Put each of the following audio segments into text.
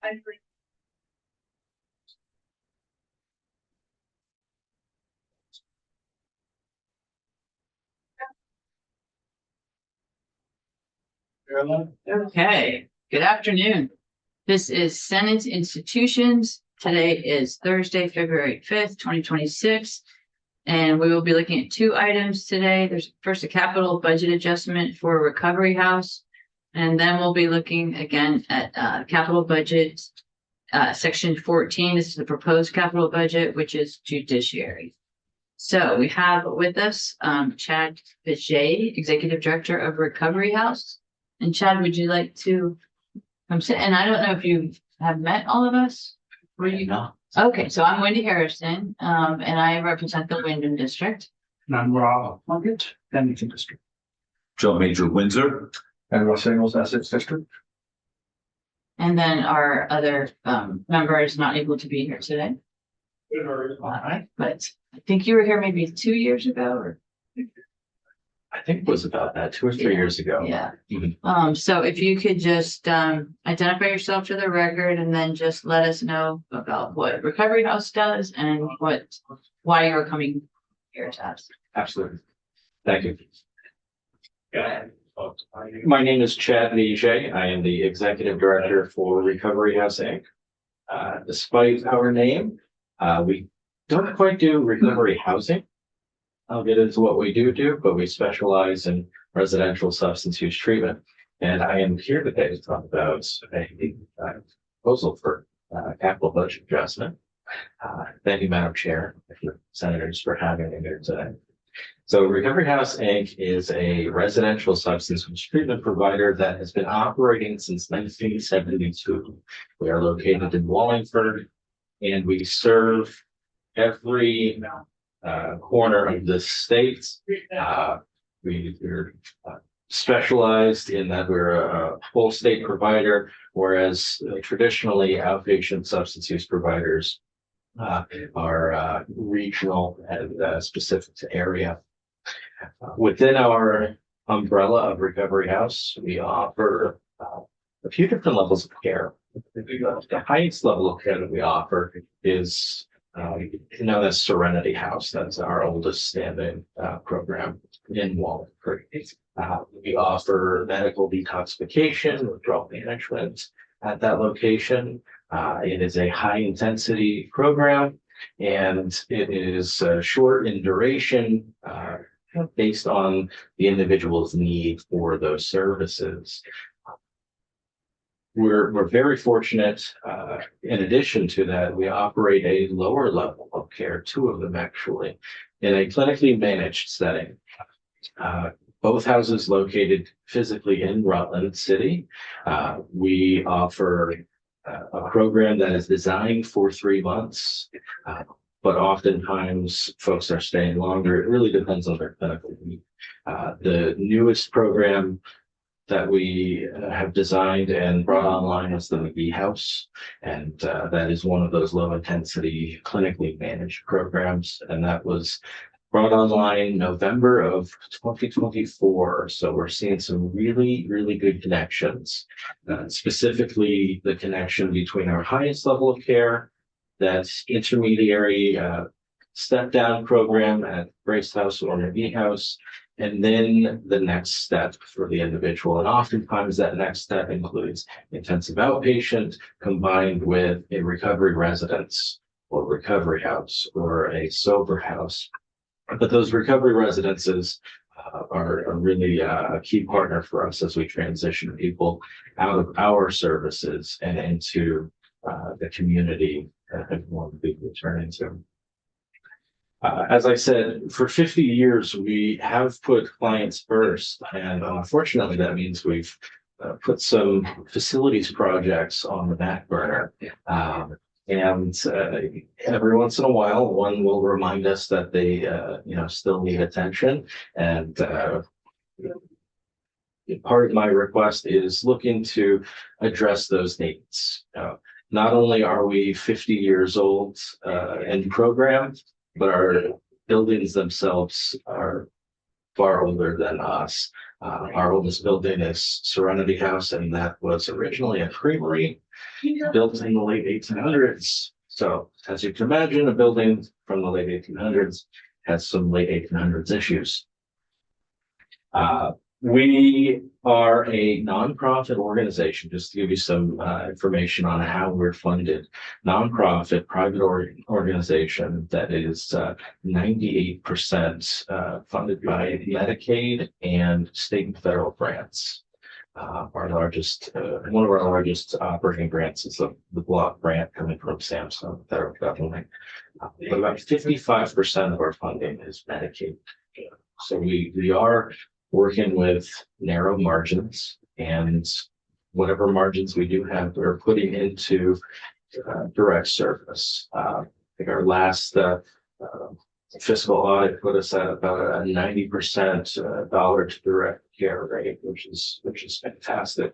Okay, good afternoon. This is Senate Institutions. Today is Thursday, February 5th, 2026. And we will be looking at two items today. There's first a capital budget adjustment for Recovery House. And then we'll be looking again at capital budget, section 14. This is the proposed capital budget, which is judiciary. So we have with us Chad Vijay, Executive Director of Recovery House. And Chad, would you like to come sit? And I don't know if you have met all of us. Were you? No. Okay, so I'm Wendy Harrison, and I represent the Wyndham District. And I'm Rob Plunkett, Bennington District. Joe Major Windsor. And Ross Ingles, Essex District. And then our other member is not able to be here today. All right, but I think you were here maybe 2 years ago, or I think it was about that 2 or 3 years ago. yeah. Mhm. So if you could just identify yourself to the record and then just let us know about what Recovery House does and why you're coming here to us. Absolutely. Thank you. My name is Chad Vijay. I am the Executive Director for Recovery House Inc. Despite our name, we don't quite do recovery housing. I'll get into what we do, but we specialize in residential substance use treatment. And I am here today to talk about a proposal for capital budget adjustment. Thank you, Madam Chair, Senators, for having me here today. So Recovery House Inc. is a residential substance use treatment provider that has been operating since 1972. We are located in Wallingford, and we serve every corner of the state. We're specialized in that we're a full state provider, whereas traditionally outpatient substance use providers are regional and specific to area. Within our umbrella of Recovery House, we offer a few different levels of care. The highest level of care that we offer is known as Serenity House. That's our oldest standing program in Wallingford. We offer medical detoxification, withdrawal management at that location. It is a high intensity program, and it is short in duration based on the individual's need for those services. We're very fortunate. In addition to that, we operate a lower level of care, two of them actually, in a clinically managed setting. Both houses located physically in Rutland City. We offer a program that is designed for 3 months, but oftentimes folks are staying longer. It really depends on their clinical need. The newest program that we have designed and brought online is the McGee House. And that is one of those low intensity clinically managed programs. And that was brought online November of 2024. So we're seeing some really, really good connections, specifically the connection between our highest level of care, that's intermediary step down program at Grace House or McGee House, and then the next step for the individual. And oftentimes that next step includes intensive outpatient combined with a recovery residence or recovery house or a sober house. But those recovery residences are really a key partner for us as we transition people out of our services and into the community that we want to return into. As I said, for 50 years, we have put clients first, and unfortunately, that means we've put some facilities projects on the back burner. And every once in a while, one will remind us that they, still need attention. And part of my request is looking to address those needs. Not only are we 50 years old and programmed, but our buildings themselves are far older than us. Our oldest building is Serenity House, and that was originally a creamery built in the late 1800s. So as you can imagine, a building from the late 1800s has some late 1800s issues. We are a nonprofit organization, just to give you some information on how we're funded. Nonprofit, private organization that is 98% funded by Medicaid and state and federal grants. Our largest, one of our largest operating grants is the block grant coming from SAMHSA, the federal government. But about 55% of our funding is Medicaid. So we are working with narrow margins, and whatever margins we do have, we're putting into direct service. I think our last fiscal audit put us at about a 90% dollar to direct care rate, which is fantastic.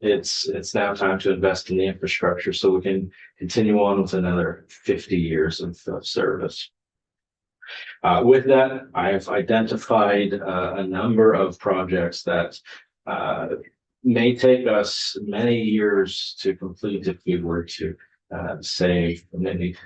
It's now time to invest in the infrastructure so we can continue on with another 50 years of service. With that, I have identified a number of projects that may take us many years to complete if we were to save maybe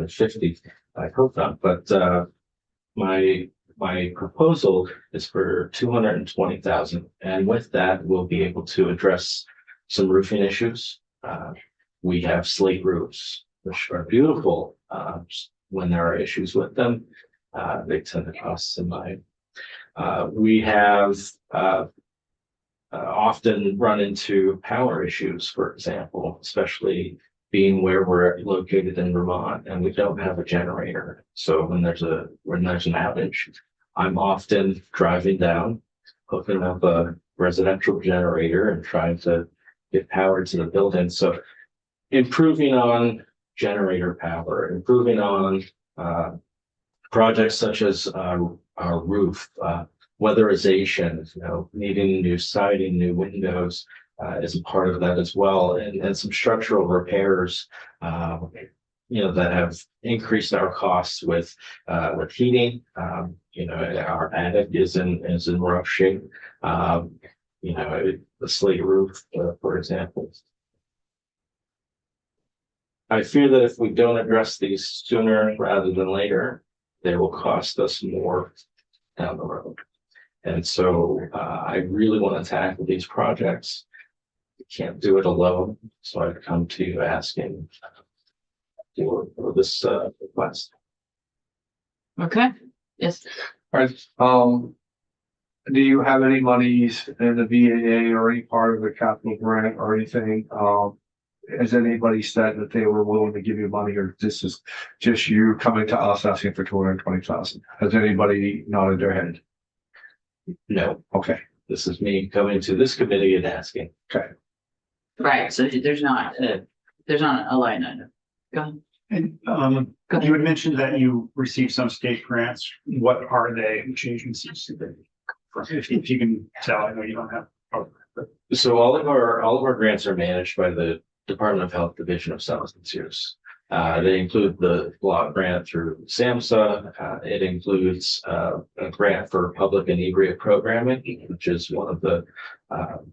50. I hope not, but my proposal is for 220,000, and with that, we'll be able to address some roofing issues. We have slate roofs, which are beautiful. When there are issues with them, they tend to cost some money. We have often run into power issues, for example, especially being where we're located in Vermont, and we don't have a generator. So when there's an outage, I'm often driving down, hooking up a residential generator and trying to get power to the building. So improving on generator power, improving on projects such as our roof, weatherization, needing new siding, new windows is a part of that as well, and some structural repairs, that have increased our costs with heating. Our attic is in rough shape. The slate roof, for example. I fear that if we don't address these sooner rather than later, they will cost us more down the road. And so I really want to tackle these projects. I can't do it alone, so I've come to you asking for this request. Okay, yes. All right, do you have any monies in the VAA or any part of the capital grant or anything? Has anybody said that they were willing to give you money, or this is just you coming to us asking for 220,000? Has anybody nodded their head? No. Okay. This is me coming to this committee and asking. Okay. Right, so there's not a line item. Go ahead. And Go ahead. you had mentioned that you received some state grants. What are they? Which agencies do they come from? If you can tell, I know you don't have. So all of our grants are managed by the Department of Health Division of Substance Use. They include the block grant through SAMHSA. It includes a grant for public inebriate programming, which is one of the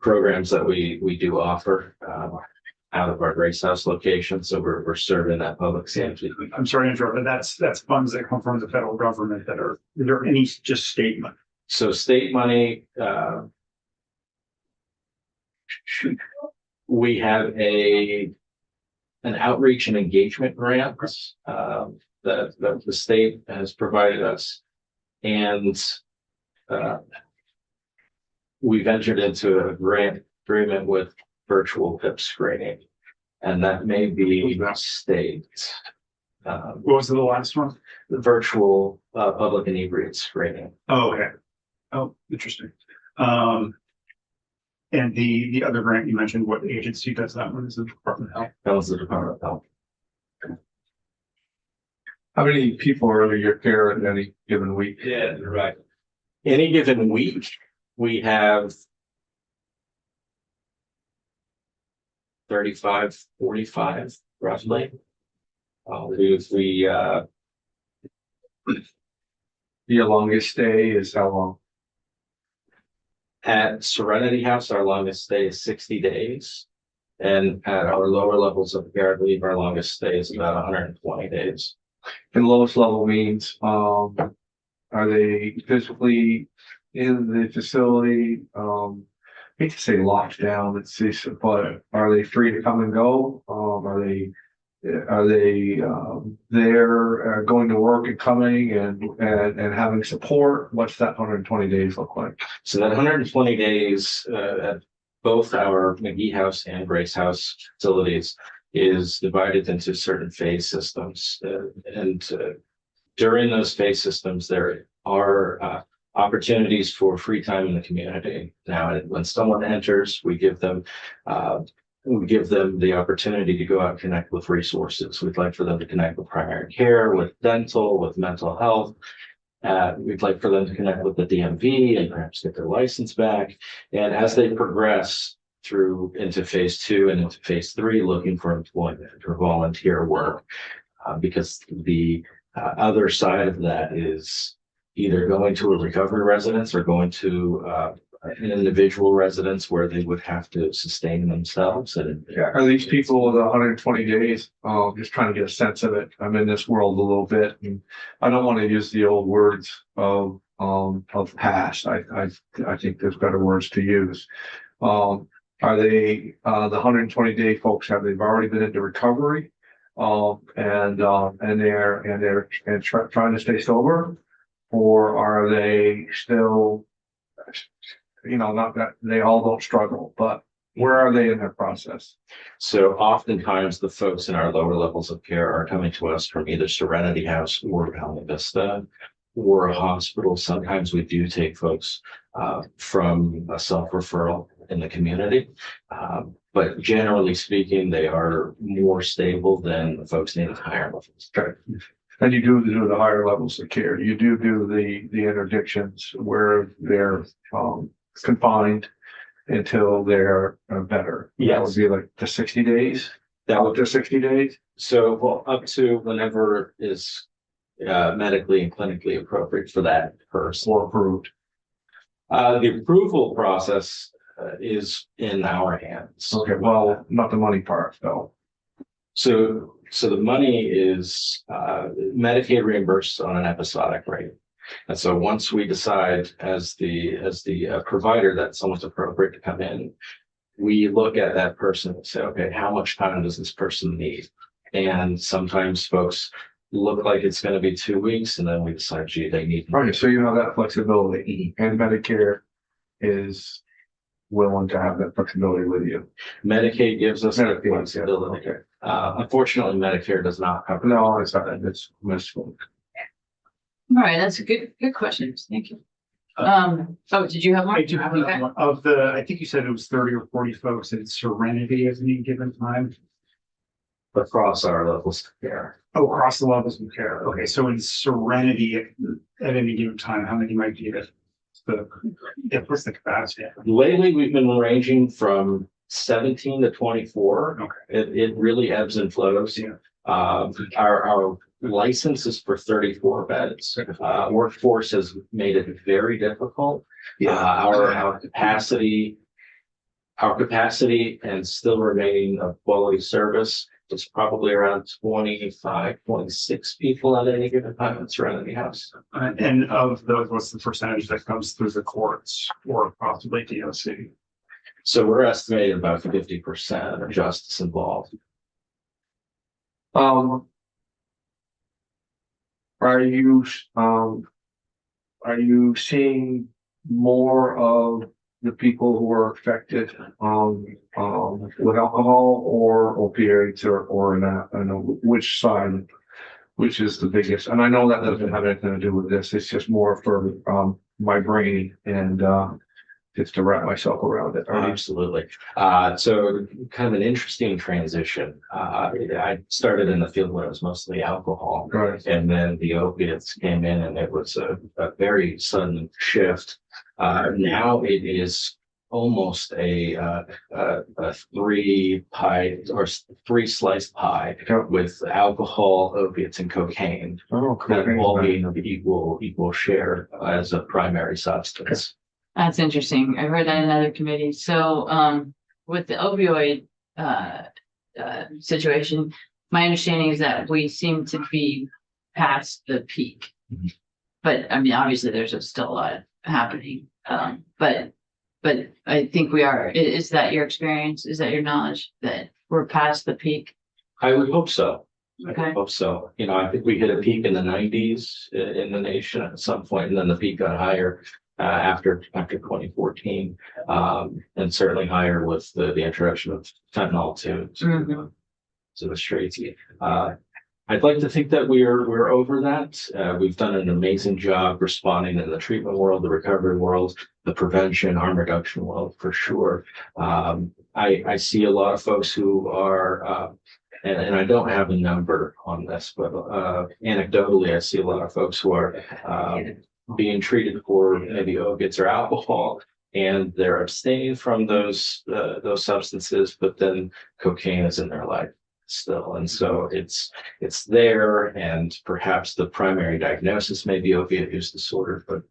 programs that we do offer out of our Grace House location. So we're serving that public safety. I'm sorry to interrupt, but that's funds that come from the federal government that are, is there any just state money? So state money, we have an outreach and engagement grant that the state has provided us, and we've entered into a grant agreement with virtual PIP screening, and that may be state. What was the last one? The virtual public inebriate screening. Oh, okay. Oh, interesting. And the other grant you mentioned, what agency does that one? Is the Department of Health? That was the Department of Health. How many people are under your care at any given week? Yeah, you're right. Any given week, we have 35, 45 roughly. Your longest stay is how long? At Serenity House, our longest stay is 60 days. And at our lower levels of care, I believe our longest stay is about 120 days. And lowest level means, are they physically in the facility? I hate to say locked down, but are they free to come and go? Are they there, going to work and coming and having support? What's that 120 days look like? So that 120 days at both our McGee House and Grace House facilities is divided into certain phase systems. During those phase systems, there are opportunities for free time in the community. Now, when someone enters, we give them the opportunity to go out and connect with resources. We'd like for them to connect with primary care, with dental, with mental health. We'd like for them to connect with the DMV and perhaps get their license back. And as they progress through into phase 2 and into phase 3, looking for employment or volunteer work, because the other side of that is either going to a recovery residence or going to an individual residence where they would have to sustain themselves. And Are these people the 120 days? Just trying to get a sense of it. I'm in this world a little bit, and I don't want to use the old words of past. I think there's better words to use. Are they the 120-day folks? They've already been into recovery, and they're trying to stay sober, or are they still? Not that they all don't struggle, but where are they in their process? so oftentimes the folks in our lower levels of care are coming to us from either Serenity House or Valley Vista or a hospital. Sometimes we do take folks from a self-referral in the community. But generally speaking, they are more stable than the folks needing higher levels. Okay. And you do the higher levels of care. You do the interdictions where they're confined until they're better. That Yes. would be like the 60 days. That Up would to 60 days. So, well, up to whenever is medically and clinically appropriate for that person. Or approved. The approval process is in our hands. Okay, well, not the money part though. So the money is Medicaid reimbursed on an episodic rate. And so once we decide as the provider that someone's appropriate to come in, we look at that person and say, okay, how much time does this person need? And sometimes folks look like it's going to be 2 weeks, and then we decide, gee, they need. Right, so you have that flexibility, and Medicare is willing to have that flexibility with you. Medicaid gives us that Medicaid, yeah, flexibility. okay. Unfortunately, Medicare does not cover. No, it's not, it's wishful. All right, that's a good question. Thank you. Did you have more? I do have another one. Of the, I think you said it was 30 or 40 folks at Serenity at any given time. Across our levels of care. Oh, across the levels of care. Okay, so in Serenity at any given time, how many might be what's the capacity? Lately, we've been ranging from 17 to 24. Okay. It really ebbs and flows. Yeah. Our license is for 34 beds. Workforce has made it very difficult. Our capacity and still remaining of quality service is probably around 25, 26 people at any given time at Serenity House. And of those, what's the percentage that comes through the courts or possibly DOC? So we're estimating about 50% of justice involved. Are you seeing more of the people who are affected with alcohol or opioids or not? I know which side, which is the biggest, and I know that doesn't have anything to do with this. It's just more for my brain and just to wrap myself around it. Absolutely. So kind of an interesting transition. I started in the field where it was mostly alcohol, Right. and then the opiates came in, and it was a very sudden shift. Now it is almost a three pie or three slice pie Yeah. with alcohol, opiates, and cocaine. Oh, That all cool. being of equal share as a primary substance. That's interesting. I heard that in other committees. So, with the opioid, situation, my understanding is that we seem to be past the peak. Mhm. But I mean, obviously, there's still a lot happening. But I think we are. Is that your experience? Is that your knowledge that we're past the peak? I would hope so. I Okay. would hope so. You know, I think we hit a peak in the nineties in the nation at some point, and then the peak got higher after 2014. And certainly higher with the introduction of fentanyl Mhm. to the streets. I'd like to think that we're over that. We've done an amazing job responding in the treatment world, the recovery world, the prevention, harm reduction world, for sure. I see a lot of folks who are, and I don't have a number on this, but anecdotally, I see a lot of folks who are being treated for maybe opiates or alcohol, and they're abstaining from those substances, but then cocaine is in their life still. And so it's there, and perhaps the primary diagnosis may be opiate use disorder, but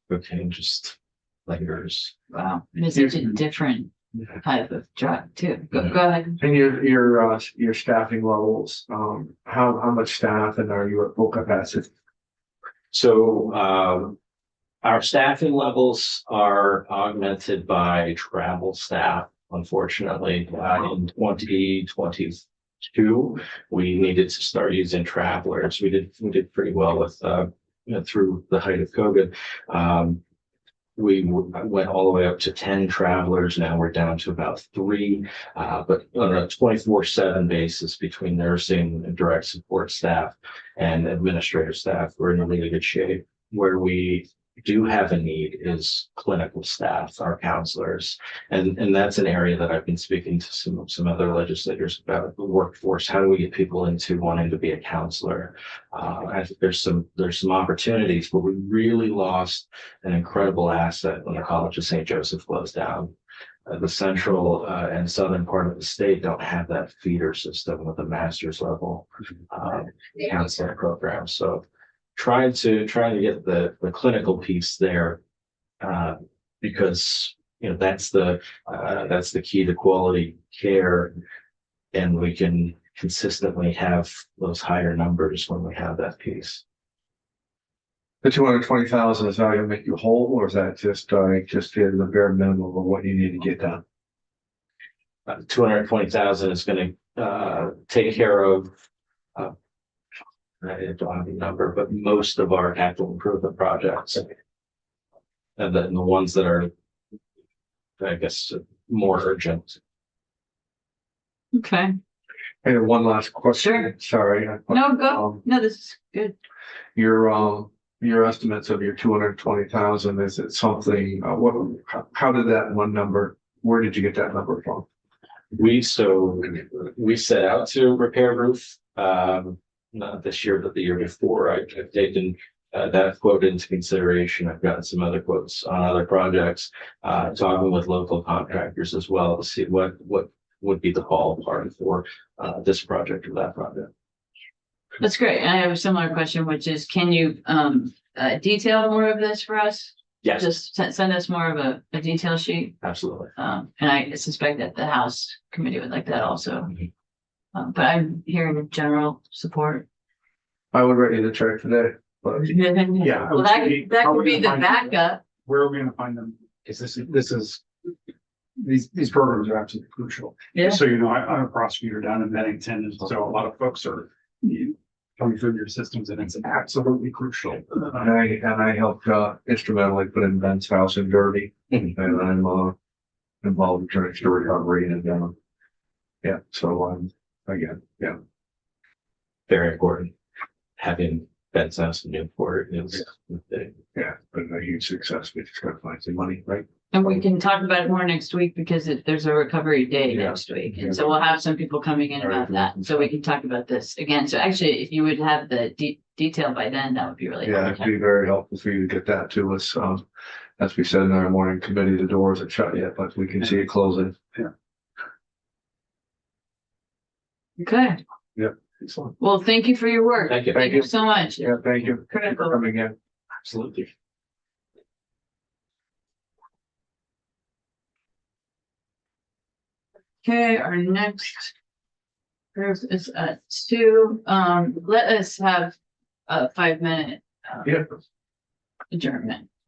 cocaine just lingers. Wow. And it's such a different type of drug too. Go ahead. And your staffing levels, how much staff and are you at full capacity? So our staffing levels are augmented by travel staff. Unfortunately, in 2022, we needed to start using travelers. We did pretty well with through the height of COVID. We went all the way up to 10 travelers. Now we're down to about 3, but on a 24/7 basis between nursing and direct support staff and administrative staff, we're in a really good shape. Where we do have a need is clinical staff, our counselors. And that's an area that I've been speaking to some other legislators about, the workforce. How do we get people into wanting to be a counselor? I think there's some opportunities, but we really lost an incredible asset when the College of St. Joseph closed down. The central and southern part of the state don't have that feeder system with a master's level counseling program. So trying to get the clinical piece there, because that's the key to quality care, and we can consistently have those higher numbers when we have that piece. The 220,000 is how you make you whole, or is that just the bare minimum of what you need to get done? 220,000 is going to take care of. I don't have a number, but most of our capital improvement projects, and then the ones that are, I guess, more urgent. Okay. And one last question. Sure. Sorry. No, go. No, this is good. Your estimates of your 220,000, is it something, how did that one number, where did you get that number from? We set out to repair roof, not this year, but the year before. I've taken that quote into consideration. I've gotten some other quotes on other projects, talking with local contractors as well to see what would be the ballpark for this project or that project. That's great. I have a similar question, which is, can you detail more of this for us? Yes, Just send us more of a detail sheet. absolutely. And I suspect that the House committee would like that also. Mhm. But I'm hearing general support. I would write you the check today, but Yeah. I Well, would that say, could how are we be the gonna find them? backup. Where are we gonna find them? Because these programs are absolutely crucial. Yeah. So, I'm a prosecutor down in Bennington, and so a lot of folks are coming through your systems, and it's absolutely crucial. and I helped instrumentally put in Ben's house in Derby, Mhm. and I'm involved in trying to recovery and yeah, so again, yeah. Very important. Having Ben's house in Newport is big. Yeah, been a huge success. We just gotta find some money, right? And we can talk about it more next week because there's a recovery day Yeah. next week. And so we'll have some people coming in about that. So we can talk about this again. So actually, if you would have the detail by then, that would be really Yeah, it'd helpful. be very helpful for you to get that to us. as we said in our morning committee, the doors are shut yet, but we can see it closing. Okay, Excellent. well, thank you for your work. Thank you. Thank you so much. Yeah, thank you for Critical. coming in. Absolutely. Okay, our next group is at 2. Let us have a 5-minute Yeah. adjournment.